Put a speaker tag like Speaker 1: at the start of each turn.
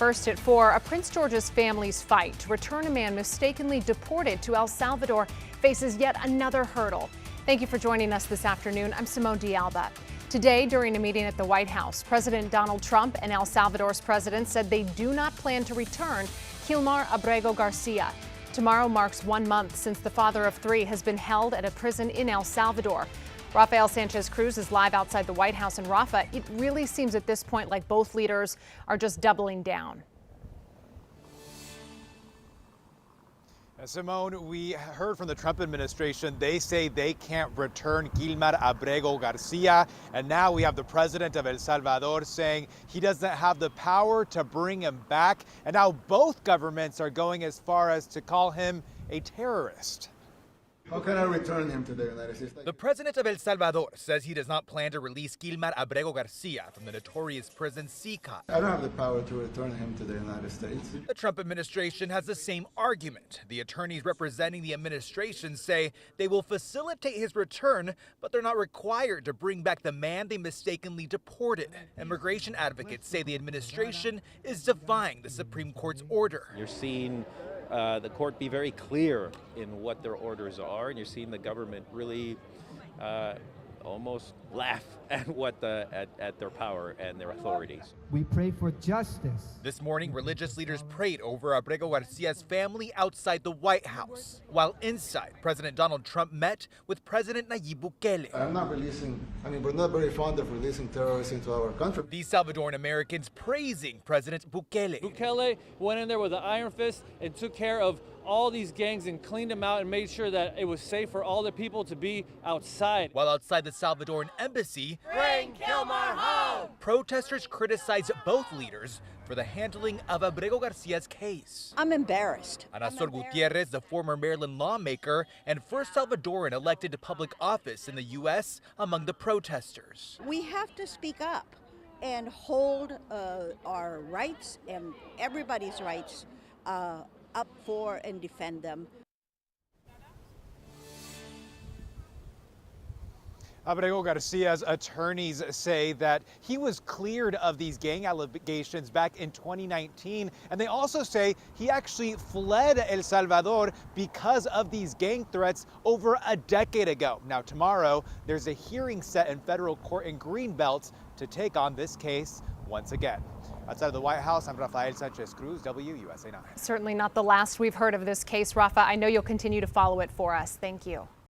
Speaker 1: First at 4, a Prince George's family's fight to return a man mistakenly deported to El Salvador faces yet another hurdle. Thank you for joining us this afternoon. I'm Simone D'Alba. Today, during a meeting at the White House, President Donald Trump and El Salvador's president said they do not plan to return Kilmar Abrego Garcia. Tomorrow marks 1 month since the father of 3 has been held at a prison in El Salvador. Rafael Sanchez Cruz is live outside the White House in Rafa. It really seems at this point like both leaders are just doubling down.
Speaker 2: Simone, we heard from the Trump administration. They say they can't return Kilmar Abrego Garcia. And now we have the president of El Salvador saying he doesn't have the power to bring him back. And now both governments are going as far as to call him a terrorist.
Speaker 3: How can I return him to the United States?
Speaker 2: The president of El Salvador says he does not plan to release Kilmar Abrego Garcia from the notorious prison CICA.
Speaker 3: I don't have the power to return him to the United States.
Speaker 2: The Trump administration has the same argument. The attorneys representing the administration say they will facilitate his return, but they're not required to bring back the man they mistakenly deported. Immigration advocates say the administration is defying the Supreme Court's order.
Speaker 4: You're seeing the court be very clear in what their orders are, and you're seeing the government really almost laugh at at their power and their authorities.
Speaker 5: We pray for justice.
Speaker 2: This morning, religious leaders prayed over Abrego Garcia's family outside the White House, while inside, President Donald Trump met with President Nayib Bukele.
Speaker 3: We're not very fond of releasing terrorists into our country.
Speaker 2: These Salvadoran Americans praising President Bukele.
Speaker 6: Bukele went in there with an iron fist and took care of all these gangs and cleaned them out and made sure that it was safe for all the people to be outside.
Speaker 2: While outside the Salvadoran embassy,
Speaker 7: bring Kilmar home!
Speaker 2: Protesters criticized both leaders for the handling of Abrego Garcia's case.
Speaker 8: I'm embarrassed.
Speaker 2: Anasol Gutierrez, the former Maryland lawmaker and first Salvadoran elected to public office in the U.S. among the protesters.
Speaker 8: We have to speak up and hold our rights and everybody's rights up for and defend them.
Speaker 2: Abrego Garcia's attorneys say that he was cleared of these gang allegations back in 2019, and they also say he actually fled El Salvador because of these gang threats over a decade ago. Now tomorrow, there's a hearing set in federal court in Greenbelt to take on this case once again. Outside of the White House, I'm Rafael Sanchez Cruz, WUSA 9.
Speaker 1: Certainly not the last we've heard of this case, Rafa. I know you'll continue to follow it for us. Thank you.